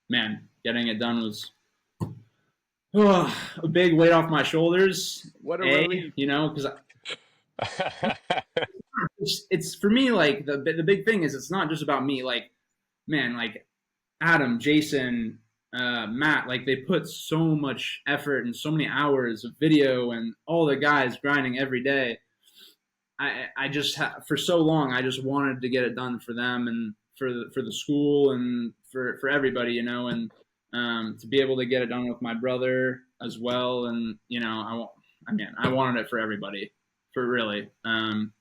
man, getting it done was a big weight off my shoulders. What a relief, because it's for me, the big thing is it's not just about me. Adam, Jason, Matt, they put so much effort and so many hours of video, and all the guys grinding every day. I just for so long I just wanted to get it done for them and for the school and for everybody, and to be able to get it done with my brother as well, and I wanted it for everybody, for really, and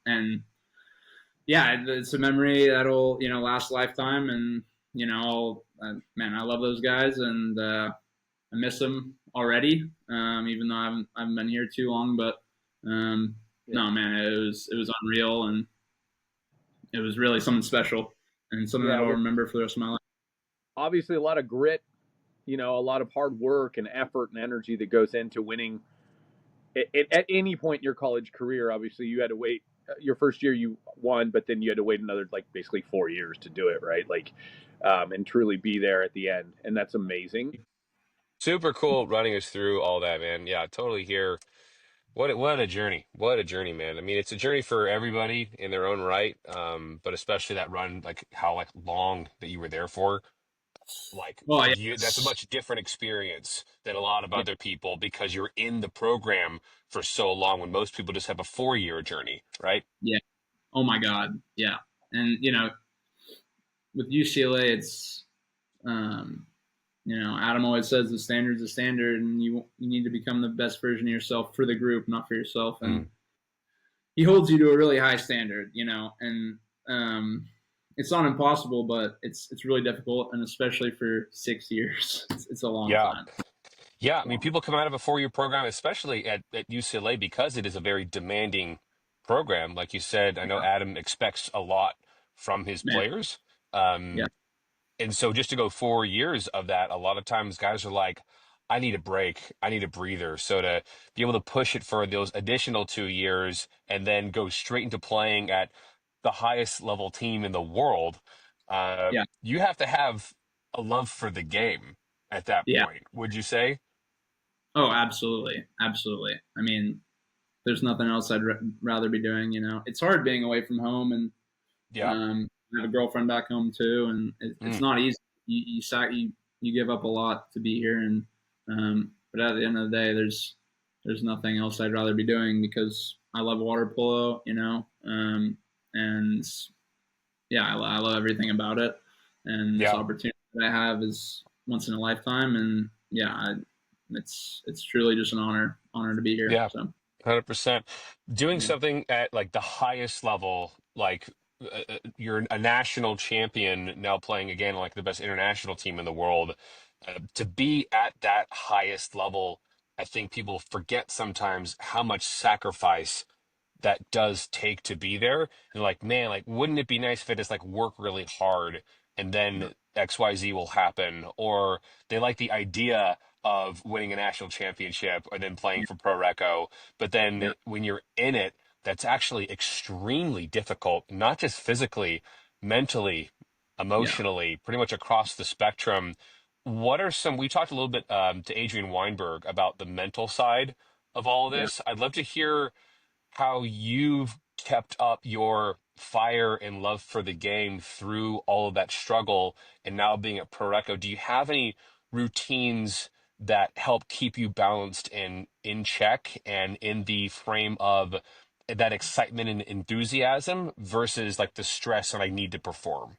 it's a memory that'll last a lifetime, and I love those guys, and I miss them already, even though I haven't been here too long, but no, man, it was unreal, and it was really something special and something that I'll remember for the rest of my life. Obviously, a lot of grit, a lot of hard work and effort and energy that goes into winning. At any point in your college career, obviously, you had to wait. Your first year you won, but then you had to wait another basically 4 years to do it, right? And truly be there at the end, and that's amazing. Super cool running us through all that, man. Yeah, totally here. What a journey. What a journey, man. I mean, it's a journey for everybody in their own right. But especially that run, how long that you were there for. That's a much different experience than a lot of other people because you're in the program for so long when most people just have a 4-year journey, right? Yeah. Oh my God. Yeah. And with UCLA, it's Adam always says the standard's a standard, and you need to become the best version of yourself for the group, not for yourself. And he holds you to a really high standard, and it's not impossible, but it's really difficult, and especially for 6 years, it's a long time. Yeah, I mean, people come out of a 4-year program, especially at UCLA, because it is a very demanding program. Like you said, I know Adam expects a lot from his players. Yeah. And so just to go 4 years of that, a lot of times guys are like, I need a break. I need a breather. So to be able to push it for those additional 2 years and then go straight into playing at the highest level team in the world, you have to have a love for the game at that point, would you say? Oh, absolutely. Absolutely. I mean, there's nothing else I'd rather be doing, It's hard being away from home, and I have a girlfriend back home too, and it's not easy. You give up a lot to be here, and but at the end of the day, there's nothing else I'd rather be doing, because I love water polo, and I love everything about it, and this opportunity that I have is once in a lifetime, and it's truly just an honor to be here. Yeah, so 100%. Doing something at like the highest level, like you're a national champion now, playing again like the best international team in the world. To be at that highest level, I think people forget sometimes how much sacrifice that does take to be there. And like, man, like, wouldn't it be nice if I just like work really hard and then XYZ will happen? Or they like the idea of winning a national championship and then playing for Pro Recco. But then when you're in it, that's actually extremely difficult, not just physically, mentally, emotionally, pretty much across the spectrum. What are some, we talked a little bit to Adrian Weinberg about the mental side of all of this. I'd love to hear how you've kept up your fire and love for the game through all of that struggle and now being at Pro Recco. Do you have any routines that help keep you balanced and in check and in the frame of that excitement and enthusiasm versus like the stress and I need to perform?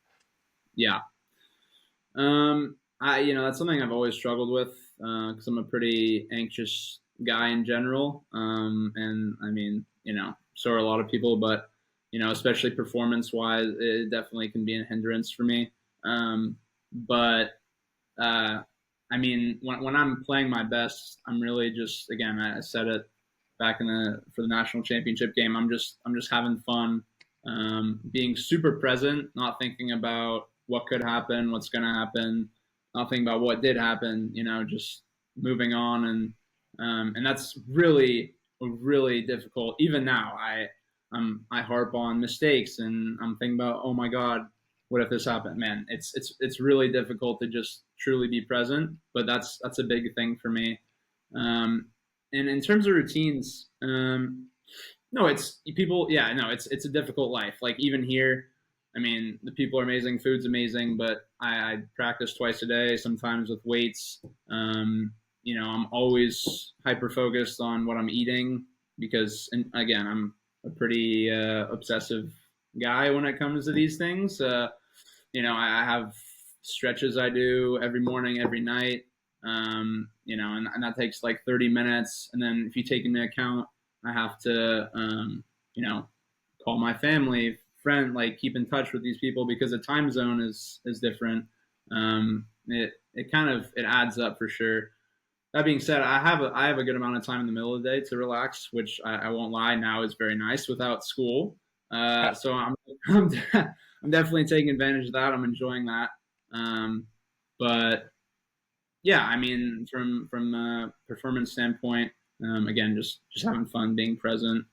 Yeah. That's something I've always struggled with, because I'm a pretty anxious guy in general. And I mean, so are a lot of people, but, especially performance wise, it definitely can be a hindrance for me. I mean, when I'm playing my best, I'm really just, again, I said it back for the national championship game. I'm just having fun, being super present, not thinking about what could happen, what's going to happen, not thinking about what did happen, just moving on. And that's really, really difficult. Even now, I harp on mistakes, and I'm thinking about, oh my God, what if this happened? Man, it's really difficult to just truly be present, but that's a big thing for me. And in terms of routines, no, it's people. Yeah, no, it's a difficult life. Like even here, I mean, the people are amazing, food's amazing, but I practice twice a day, sometimes with weights. I'm always hyper focused on what I'm eating because, and again, I'm a pretty obsessive guy when it comes to these things. I have stretches I do every morning, every night, and that takes like 30 minutes. And then if you take into account, I have to, call my family, friend, like keep in touch with these people because the time zone is different. It adds up for sure. That being said, I have a good amount of time in the middle of the day to relax, which I won't lie, now is very nice without school. So I'm definitely taking advantage of that. I'm enjoying that. But yeah, I mean, from a performance standpoint, again, just having fun, being present,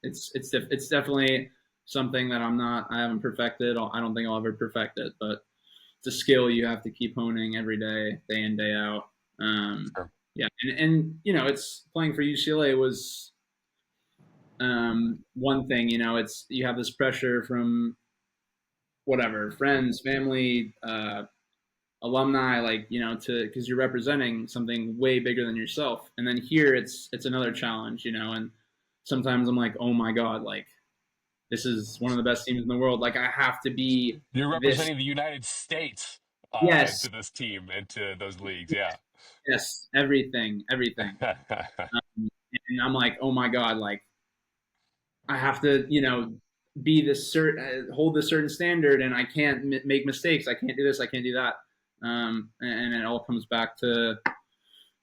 it's definitely something that I haven't perfected. I don't think I'll ever perfect it, but it's a skill you have to keep honing every day, day in, day out. Sure. Yeah, and it's playing for UCLA was one thing. It's you have this pressure from whatever friends, family, alumni, like because you're representing something way bigger than yourself. And then here it's another challenge, and sometimes I'm like, oh my God, like this is one of the best teams in the world. Like, I have to be You're this. representing the United States Yes, to this team and to those leagues. Yeah. yes, everything. And I'm like, oh my God, like I have to, be this hold this certain standard, and I can't make mistakes. I can't do this. I can't do that. And it all comes back to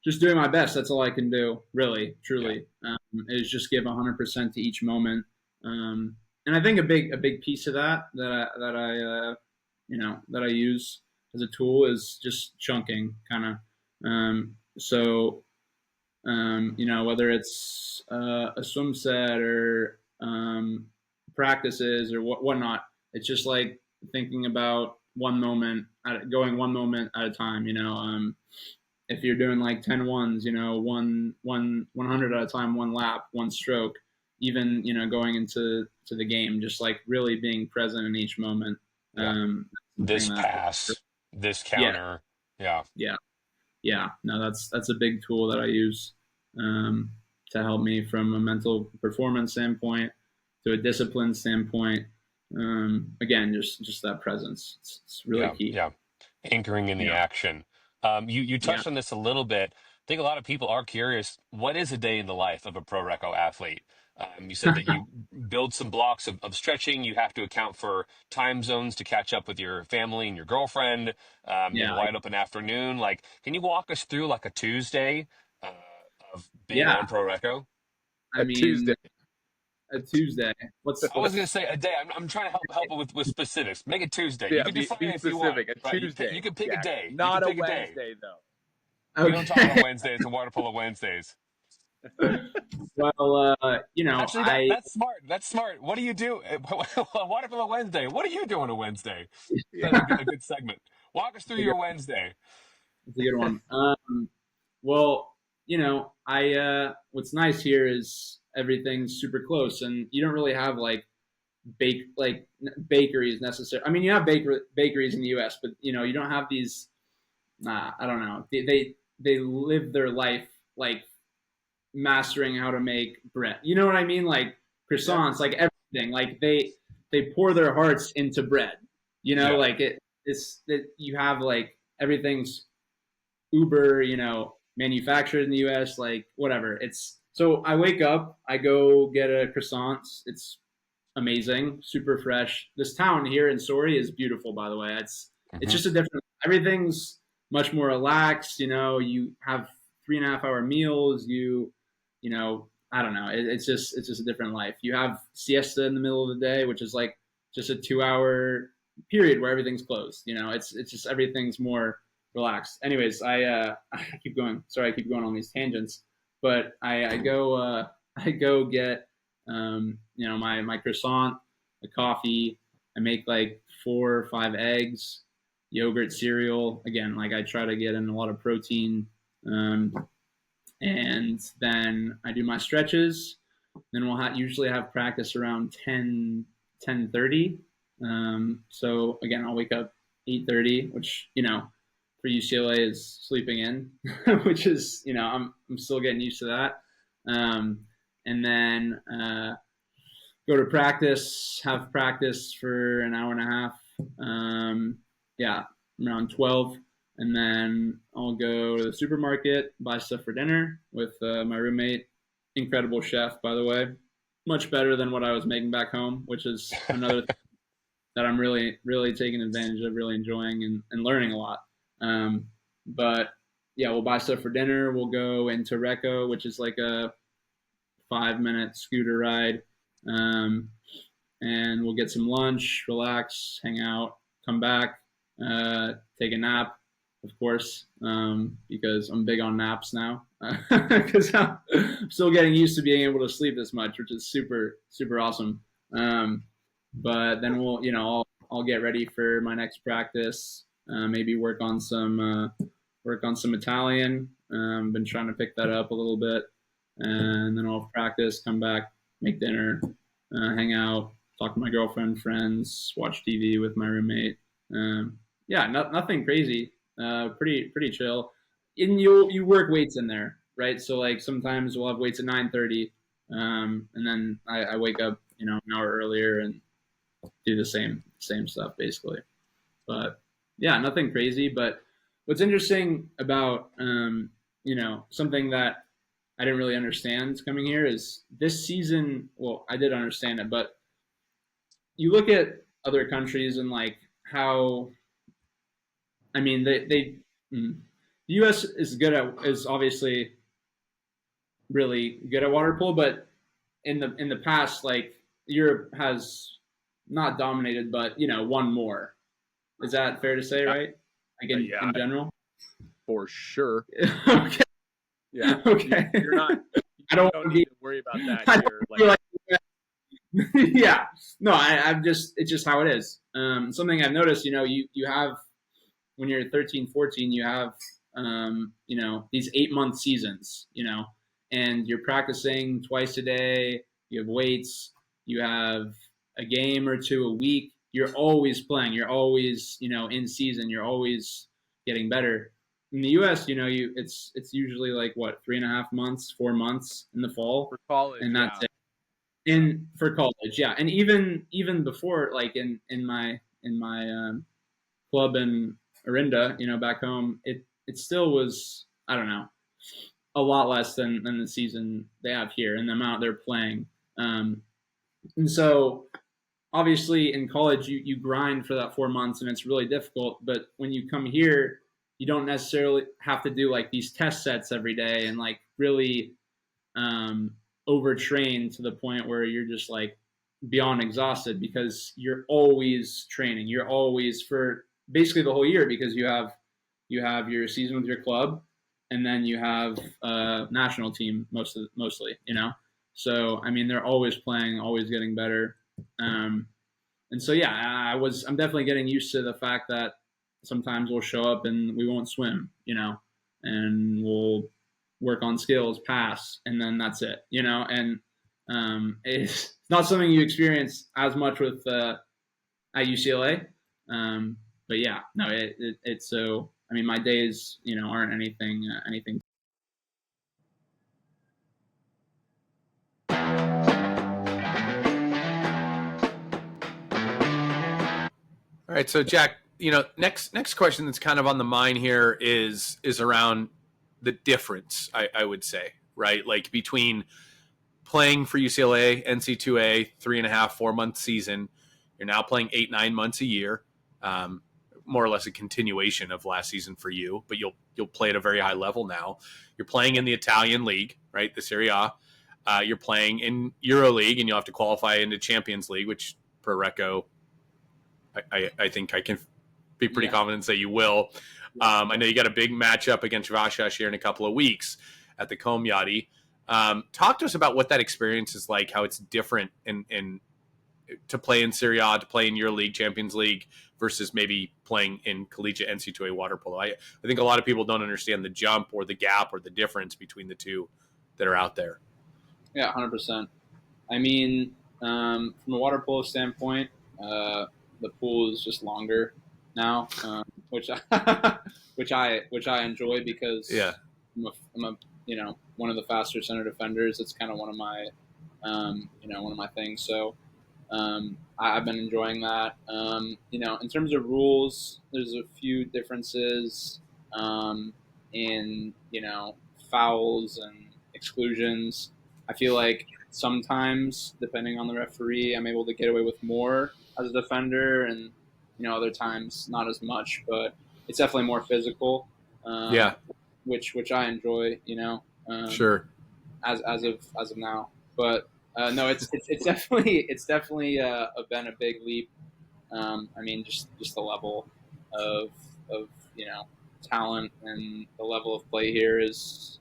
just doing my best. That's all I can do, really, Yeah. truly, is just give 100% to each moment. And I think a big piece of that I use as a tool is just chunking, kind of. Whether it's a swim set or practices or whatnot, it's just like thinking about going one moment at a time. If you're doing like 10 ones, 100 at a time, one lap, one stroke, even, going into the game, just like really being present in each moment. Yeah. This pass, this Yeah, counter. Yeah. yeah. No, that's a big tool that I use to help me from a mental performance standpoint to a discipline standpoint. Again, just that presence. It's really Yeah. key. Yeah. Anchoring in the Yeah, action. You yeah. touched on this a little bit. I think a lot of people are curious. What is a day in the life of a Pro Recco athlete? You said that you build some blocks of stretching. You have to account for time zones to catch up with your family and your girlfriend. You have a Yeah, wide open afternoon. Like, can you walk us through like a Tuesday uh, of being yeah. on Pro Recco? I A mean, Tuesday. a Tuesday. I was going to say a day. I'm trying to help with specifics. Make it Tuesday. You Yeah, can do be Friday if you want, specific. A right? You Tuesday, can pick a Jack. day. You can Not a pick a day. Wednesday though. We don't talk on Okay. Wednesdays and Water Polo Wednesdays. Well, Actually, that's smart. That's smart. What do you do? Water Polo Wednesday. What do you do on a Wednesday? That's Yeah. a good segment. Walk us through your Wednesday. It's a good one. Well, what's nice here is everything's super close, and you don't really have like bakeries necessarily. I mean, you have bakeries in the U.S., but you don't have these. I don't know. They live their life like mastering how to make bread. You know what I mean? Like Yeah. croissants, like everything. Like they pour their hearts into bread. Yeah. Like it's that you have like everything's Uber, manufactured in the US, like whatever. It's so I wake up, I go get a croissant. It's amazing, super fresh. This town here in Surrey is beautiful, by the way. It's Hmm. just a different. Everything's much more relaxed. You have 3.5 hour meals. I don't know. It's just a different life. You have siesta in the middle of the day, which is like just a 2 hour period where everything's closed. It's just everything's more relaxed. Anyways, I keep going. Sorry, I keep going on these tangents, but I go get my croissant, the coffee. I make like 4 or 5 eggs, yogurt, cereal. Again, like I try to get in a lot of protein. And then I do my stretches. Then we'll usually have practice around 10:30. So again, I'll wake up 8:30, which for UCLA is sleeping in, which is I'm still getting used to that. And then go to practice, have practice for an hour and a half. Yeah, around 12. And then I'll go to the supermarket, buy stuff for dinner with my roommate. Incredible chef, by the way. Much better than what I was making back home, which is another thing that I'm really, really taking advantage of, really enjoying and learning a lot. But yeah, we'll buy stuff for dinner. We'll go into Recco, which is like a 5-minute scooter ride. And we'll get some lunch, relax, hang out, come back, take a nap, of course, because I'm big on naps now. Because I'm still getting used to being able to sleep this much, which is super, super awesome. But then I'll get ready for my next practice. Maybe work on some Italian. Been trying to pick that up a little bit, and then I'll practice, come back, make dinner, hang out, talk to my girlfriend, friends, watch TV with my roommate. Yeah, nothing crazy. Pretty chill. And you work weights in there, right? So like sometimes we'll have weights at 9:30, and then I wake up an hour earlier and do the same stuff basically. But yeah, nothing crazy. But what's interesting about something that I didn't really understand coming here is this season. Well, I did understand it, but you look at other countries and like how, I mean, the U.S. is obviously really good at water polo, but in the past, like Europe has not dominated, but won more. Is that fair to say, right? Like in general, for sure. Okay. Yeah. Okay. You're not. I don't need to worry about that here. Like, yeah. No, I'm just, it's just how it is. Something I've noticed, you have, when you're 13, 14, you have, these 8-month seasons, and you're practicing twice a day. You have weights, you have a game or two a week. You're always playing. You're always, in season. You're always getting better. In the U.S., it's usually like what, 3.5 months, 4 months in the fall for college, and that's it. For college, yeah, and even before, like in my club in Orinda, back home, it still was, I don't know, a lot less than the season they have here and the amount they're playing. And so obviously in college you grind for that 4 months and it's really difficult. But when you come here, you don't necessarily have to do like these test sets every day and like really overtrain to the point where you're just like beyond exhausted, because you're always training. You're always, for basically the whole year, because you have your season with your club, and then you have national team mostly, So I mean, they're always playing, always getting better. And so yeah, I'm definitely getting used to the fact that sometimes we'll show up and we won't swim, and we'll work on skills, pass, and then that's it, and it's not something you experience as much with at UCLA. But yeah, no, it's so, I mean, my days, aren't anything. All right, so Jack, next question that's kind of on the mind here is around the difference, I would say, right? Like between playing for UCLA, NC2A, 3.5, 4-month season, you're now playing 8, 9 months a year, more or less a continuation of last season for you, but you'll play at a very high level now. You're playing in the Italian league, right? The Serie A. You're playing in EuroLeague, and you'll have to qualify into Champions League, which Pro Recco, I think I can be pretty confident and say you will. I know you got a big matchup against Vasas here in a couple of weeks at the Comyati. Talk to us about what that experience is like, how it's different in to play in Serie A, to play in EuroLeague, Champions League, versus maybe playing in collegiate NC2A water polo. I think a lot of people don't understand the jump or the gap or the difference between the two that are out there. Yeah, 100%. I mean, from a water polo standpoint, the pool is just longer now, which I enjoy, because I'm a one of the faster center defenders. It's kind of one of my one of my things. So I've been enjoying that. In terms of rules, there's a few differences in fouls and exclusions. I feel like sometimes, depending on the referee, I'm able to get away with more as a defender, and other times not as much. But it's definitely more physical. Which I enjoy. Sure. As of now, but no, it's definitely been a big leap. I mean, just the level of talent and the level of play here is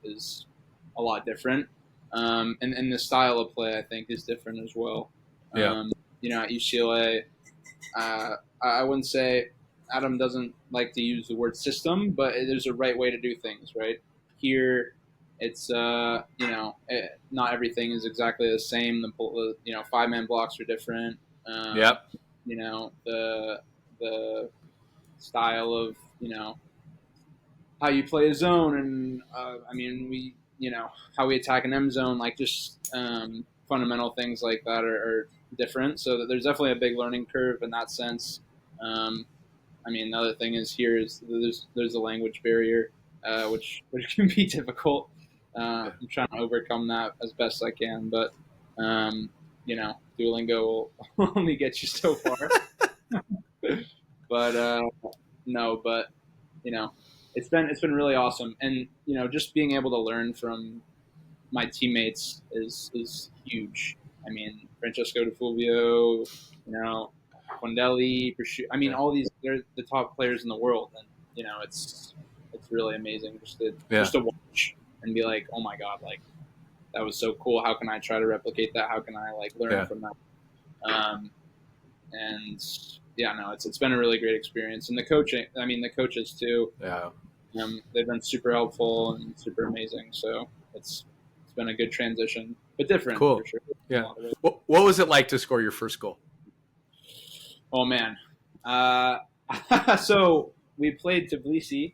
a lot different. And the style of play, I think, is different as well. At UCLA, I wouldn't say, Adam doesn't like to use the word system, but there's a right way to do things, right? Here, it's not everything is exactly the same. The 5-man blocks are different. The style of how you play a zone, and I mean, we how we attack an M zone, like just fundamental things like that are different. So there's definitely a big learning curve in that sense. I mean, the other thing is here is there's a language barrier, which can be difficult. I'm trying to overcome that as best I can, but Duolingo will only get you so far. But no, but it's been really awesome, and just being able to learn from my teammates is huge. I mean, Francesco De Fulvio, Quindelli, I mean, all these, they're the top players in the world, and it's really amazing just to watch and be like, oh my god, like that was so cool. How can I try to replicate that? How can I learn from that? And yeah, no, it's been a really great experience, and the coaches too. Yeah, they've been super helpful and super amazing. So it's been a good transition, but different. Cool. For sure. Yeah. What was it like to score your first goal? Oh man. So we played Tbilisi.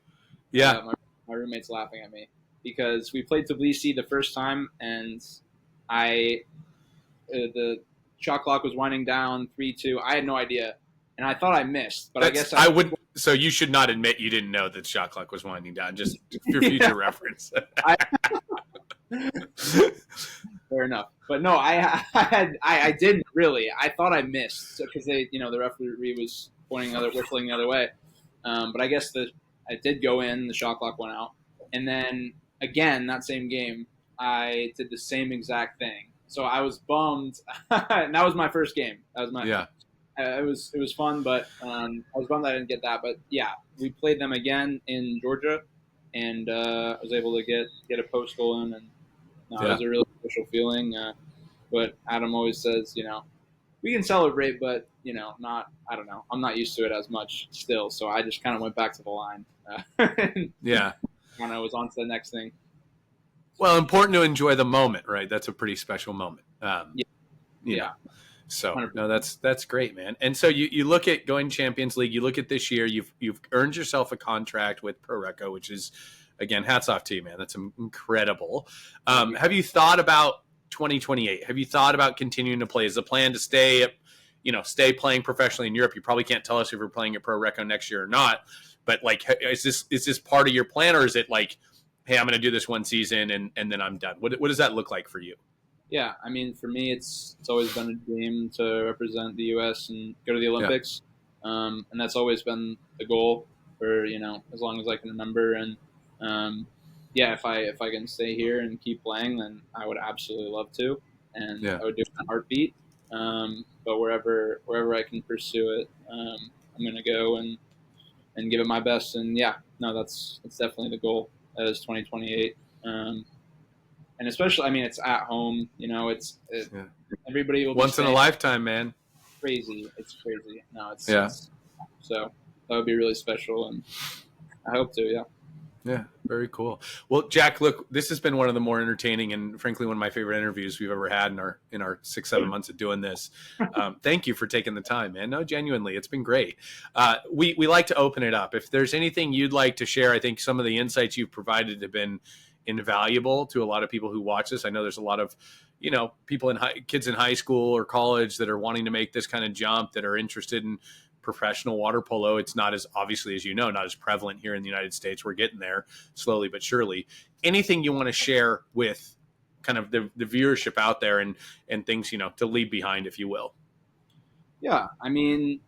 Yeah. My roommate's laughing at me because we played Tbilisi the first time, and the shot clock was winding down 3-2. I had no idea, and I thought I missed, but I guess I would. So you should not admit you didn't know that the shot clock was winding down. Just for future reference. Fair enough, but no, I didn't really. I thought I missed because the referee was whistling the other way. But I guess I did go in. The shot clock went out, and then again that same game, I did the same exact thing. So I was bummed, and that was my first game. That was my It was fun, but I was bummed I didn't get that. But yeah, we played them again in Georgia, and I was able to get a post goal in, and it was a really special feeling. But Adam always says, we can celebrate, but not. I don't know. I'm not used to it as much still, so I just kind of went back to the line. Yeah. And I was on to the next thing. Well, important to enjoy the moment, right? That's a pretty special moment. Yeah. So 100%. no, that's great, man. And so you look at going Champions League. You look at this year. You've earned yourself a contract with Pro Recco, which is, again, hats off to you, man. That's incredible. Have you thought about 2028? Have you thought about continuing to play? Is the plan to stay playing professionally in Europe? You probably can't tell us if you're playing at Pro Recco next year or not. But is this part of your plan, or is it like, hey, I'm going to do this one season and then I'm done? What does that look like for you? Yeah, I mean, for me, it's always been a dream to represent the U.S. and go to the Olympics, and that's always been the goal for as long as I can remember. And if I can stay here and keep playing, then I would absolutely love to, and I would do it in a heartbeat. But wherever I can pursue it, I'm gonna go and give it my best. And that's definitely the goal as 2028. And especially, I mean, it's at home. Everybody will be once in a lifetime, man. Crazy, it's crazy. No, it's so that would be really special, and I hope to. Yeah. Yeah, very cool. Well, Jack, look, this has been one of the more entertaining and frankly one of my favorite interviews we've ever had in our 6-7 months of doing this. Thank you for taking the time, man. No, genuinely, it's been great. We like to open it up. If there's anything you'd like to share, I think some of the insights you've provided have been invaluable to a lot of people who watch this. I know there's a lot of people kids in high school or college that are wanting to make this kind of jump, that are interested in professional water polo. It's not as, obviously, as not as prevalent here in the United States. We're getting there slowly but surely. Anything you want to share with kind of the viewership out there and things to leave behind, if you will? Yeah, I mean,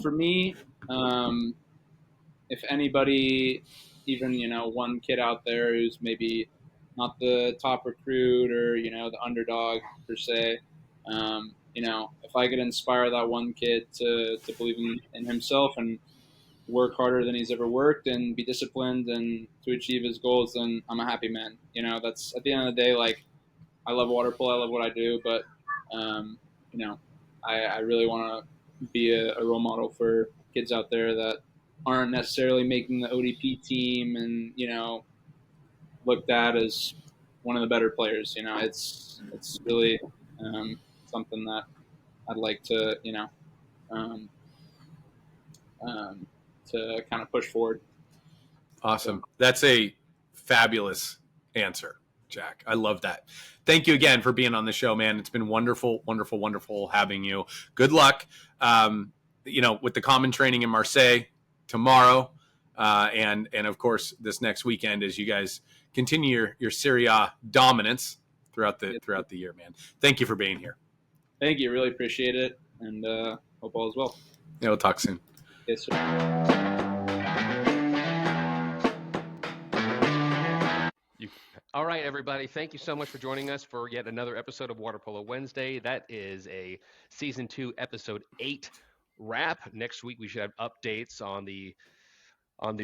for me, if anybody, even one kid out there who's maybe not the top recruit or the underdog per se, if I could inspire that one kid to believe in himself and work harder than he's ever worked and be disciplined and to achieve his goals, then I'm a happy man. That's at the end of the day, like, I love water polo, I love what I do, but I really want to be a role model for kids out there that aren't necessarily making the ODP team and looked at as one of the better players. It's really something that I'd like to to kind of push forward. Awesome. That's a fabulous answer, Jack. I love that. thank you again for being on the show, man. It's been wonderful, wonderful, wonderful having you. Good luck, with the common training in Marseille tomorrow, and of course this next weekend as you guys continue your Serie A dominance throughout the year, man. Thank you for being here. Thank you. Really appreciate it, and hope all is well. Yeah, we'll talk soon. Yes, sir. All right, everybody. Thank you so much for joining us for yet another episode of Water Polo Wednesday. That is a season 2, episode 8 wrap. Next week we should have updates on the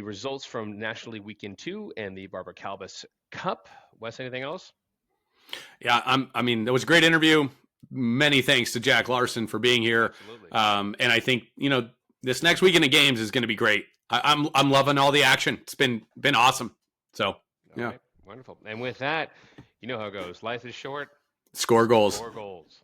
results from National League Weekend 2 and the Barbara Kalbus Cup. Wes, anything else? Yeah, that was a great interview. Many thanks to Jack Larson for being here. Absolutely. And I think this next weekend of games is going to be great. I'm loving all the action. It's been awesome. So yeah. All right. Wonderful. And with that, you know how it goes. Life is short. Score goals. Score goals.